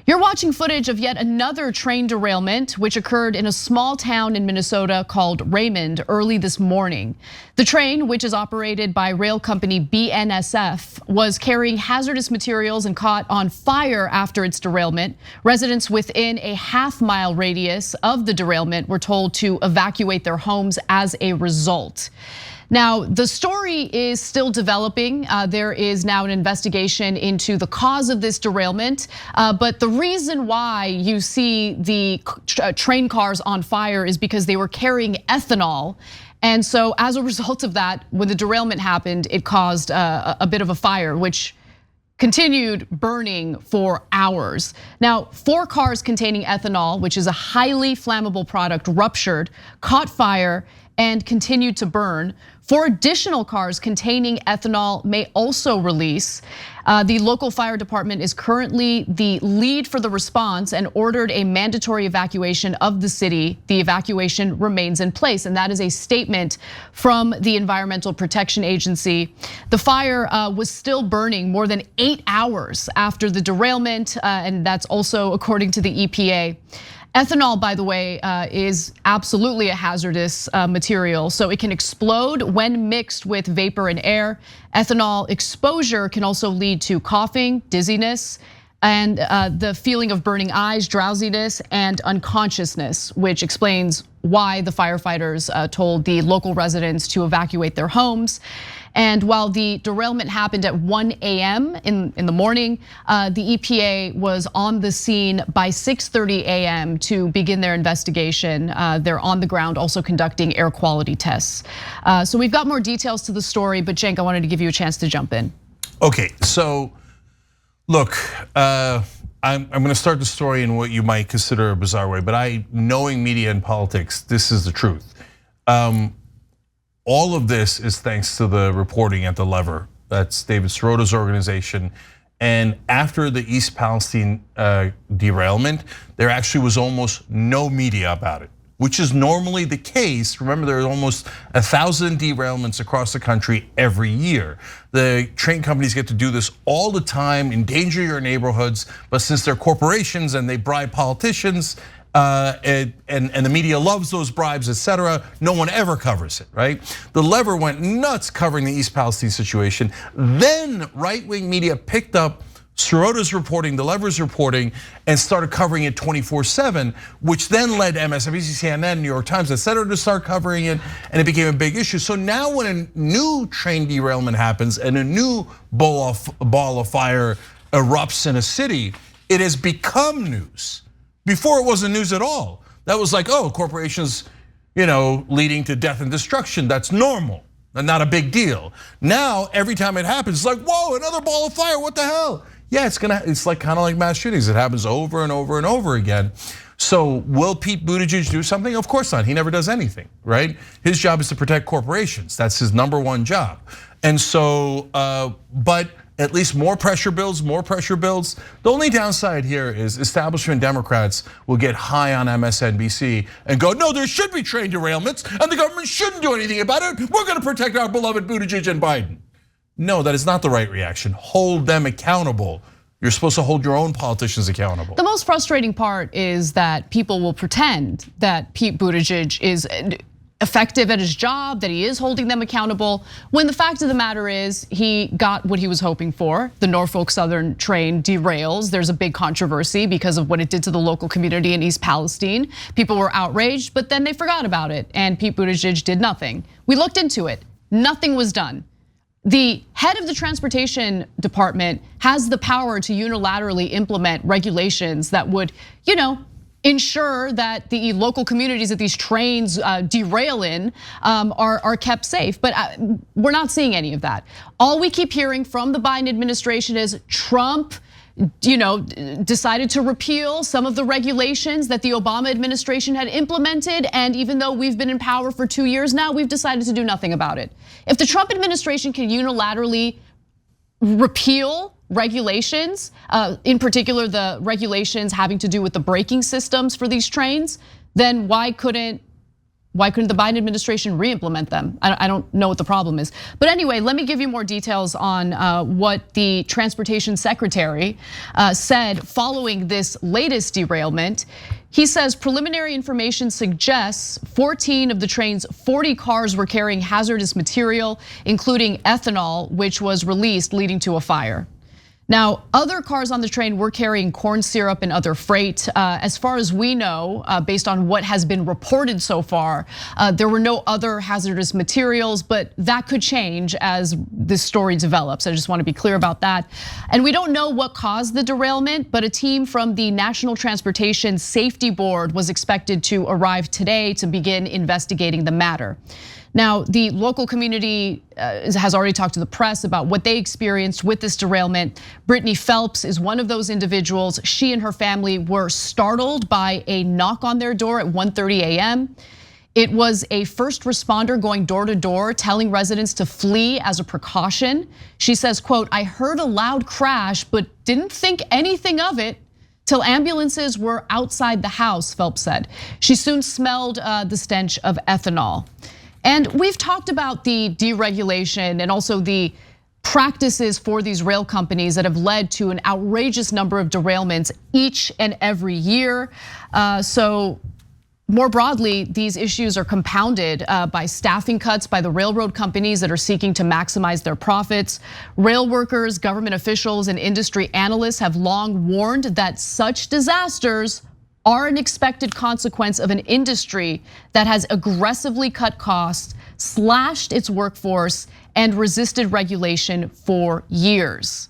You're watching footage of yet another train derailment, which occurred in a small town in Minnesota called Raymond early this morning. The train, which is operated by rail company BNSF, was carrying hazardous materials and caught on fire after its derailment. Residents within a half-mile radius of the derailment were told to evacuate their homes as a result. Now, the story is still developing. There is now an investigation into the cause of this derailment. But the reason why you see the train cars on fire is because they were carrying ethanol. And so as a result of that, when the derailment happened, it caused a bit of a fire, which continued burning for hours. Now, 4 cars containing ethanol, which is a highly flammable product, ruptured, caught fire, and continued to burn. 4 additional cars containing ethanol may also release. The local fire department is currently the lead for the response and ordered a mandatory evacuation of the city. The evacuation remains in place, and that is a statement from the Environmental Protection Agency. The fire was still burning more than 8 hours after the derailment, and that's also according to the EPA. Ethanol, by the way, is absolutely a hazardous material, so it can explode when mixed with vapor and air. Ethanol exposure can also lead to coughing, dizziness, and the feeling of burning eyes, drowsiness, and unconsciousness, which explains why the firefighters told the local residents to evacuate their homes. And while the derailment happened at 1 a.m. in the morning, the EPA was on the scene by 6:30 a.m. to begin their investigation. They're on the ground also conducting air quality tests. So we've got more details to the story, but Cenk, I wanted to give you a chance to jump in. Okay, so look, I'm gonna start the story in what you might consider a bizarre way, but knowing media and politics, this is the truth. All of this is thanks to the reporting at The Lever. That's David Sirota's organization. And after the East Palestine derailment, there actually was almost no media about it, which is normally the case. Remember, there are almost 1,000 derailments across the country every year. The train companies get to do this all the time, endanger your neighborhoods, but since they're corporations and they bribe politicians, and the media loves those bribes, etc., no one ever covers it, right? The Lever went nuts covering the East Palestine situation. Then right-wing media picked up Sirota's reporting, the Lever's reporting, and started covering it 24/7, which then led MSNBC, CNN, New York Times, etc., to start covering it, and it became a big issue. So now when a new train derailment happens and a new ball of fire erupts in a city, it has become news. Before it wasn't news at all. That was like, oh, corporations, leading to death and destruction, that's normal and not a big deal. Now, every time it happens, it's like, whoa, another ball of fire, what the hell? Yeah, it's like kind of like mass shootings. It happens over and over and over again. So will Pete Buttigieg do something? Of course not, he never does anything, right? His job is to protect corporations, that's his #1 job. And so, but at least more pressure builds, more pressure builds. The only downside here is establishment Democrats will get high on MSNBC and go, no, there should be train derailments and the government shouldn't do anything about it. We're gonna protect our beloved Buttigieg and Biden. No, that is not the right reaction. Hold them accountable. You're supposed to hold your own politicians accountable. The most frustrating part is that people will pretend that Pete Buttigieg is effective at his job, that he is holding them accountable, when the fact of the matter is he got what he was hoping for. The Norfolk Southern train derails. There's a big controversy because of what it did to the local community in East Palestine. People were outraged, but then they forgot about it, and Pete Buttigieg did nothing. We looked into it, nothing was done. The head of the transportation department has the power to unilaterally implement regulations that would, ensure that the local communities that these trains derail in are kept safe. But we're not seeing any of that. All we keep hearing from the Biden administration is Trump decided to repeal some of the regulations that the Obama administration had implemented. And even though we've been in power for 2 years now, we've decided to do nothing about it. If the Trump administration can unilaterally repeal regulations, in particular the regulations having to do with the braking systems for these trains, then why couldn't Why couldn't the Biden administration re-implement them? I don't know what the problem is. But anyway, let me give you more details on what the transportation secretary said following this latest derailment. He says preliminary information suggests 14 of the train's 40 cars were carrying hazardous material, including ethanol, which was released, leading to a fire. Now, other cars on the train were carrying corn syrup and other freight. As far as we know, based on what has been reported so far, there were no other hazardous materials, but that could change as this story develops. I just want to be clear about that. And we don't know what caused the derailment, but a team from the National Transportation Safety Board was expected to arrive today to begin investigating the matter. Now, the local community has already talked to the press about what they experienced with this derailment. Brittany Phelps is one of those individuals. She and her family were startled by a knock on their door at 1:30 a.m. It was a first responder going door to door, telling residents to flee as a precaution. She says, quote, "I heard a loud crash, but didn't think anything of it till ambulances were outside the house," Phelps said. She soon smelled the stench of ethanol. And we've talked about the deregulation and also the practices for these rail companies that have led to an outrageous number of derailments each and every year. So more broadly, these issues are compounded by staffing cuts by the railroad companies that are seeking to maximize their profits. Rail workers, government officials, and industry analysts have long warned that such disasters are an expected consequence of an industry that has aggressively cut costs, slashed its workforce, and resisted regulation for years.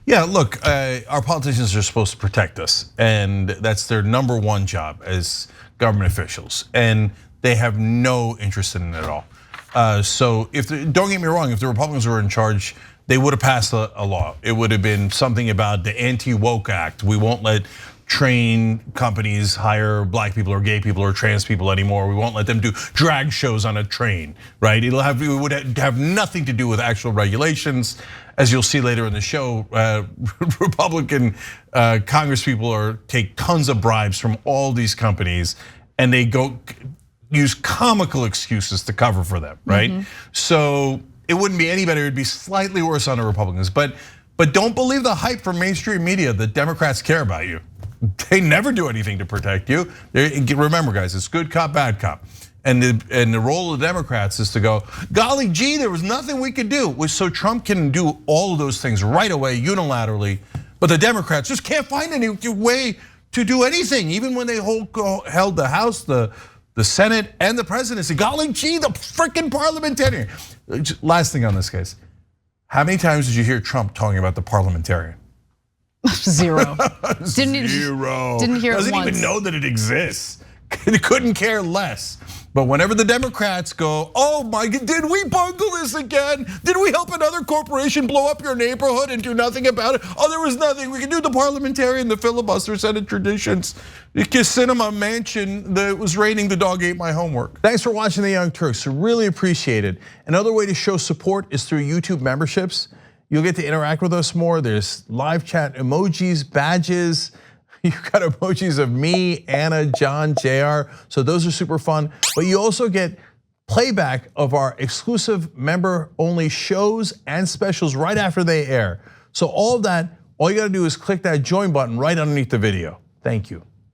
Yeah, look, our politicians are supposed to protect us, and that's their number one job as government officials, and they have no interest in it at all. So don't get me wrong, if the Republicans were in charge, they would have passed a law. It would have been something about the Anti-Woke Act. We won't let train companies hire black people or gay people or trans people anymore. We won't let them do drag shows on a train, right? It would have nothing to do with actual regulations. As you'll see later in the show, Republican congresspeople take tons of bribes from all these companies, and they go use comical excuses to cover for them, right? So it wouldn't be any better. It'd be slightly worse on the Republicans. But don't believe the hype from mainstream media that Democrats care about you. They never do anything to protect you. Remember, guys, it's good cop, bad cop. And the role of the Democrats is to go, golly gee, there was nothing we could do. So Trump can do all of those things right away, unilaterally. But the Democrats just can't find any way to do anything. Even when they held the House, the Senate, and the presidency. Golly gee, the freaking parliamentarian. Last thing on this case. How many times did you hear Trump talking about the parliamentarian? Zero. Zero. Didn't hear it once. Doesn't even know that it exists. He couldn't care less. But whenever the Democrats go, oh my God, did we bungle this again? Did we help another corporation blow up your neighborhood and do nothing about it? Oh, there was nothing. We could do the parliamentarian, the filibuster, Senate traditions. The cinema mansion that was raining, the dog ate my homework. Thanks for watching The Young Turks. Really appreciate it. Another way to show support is through YouTube memberships. You'll get to interact with us more. There's live chat emojis, badges. You've got emojis of me, Anna, John, JR. So those are super fun. But you also get playback of our exclusive member-only shows and specials right after they air. So all of that, all you gotta do is click that join button right underneath the video. Thank you.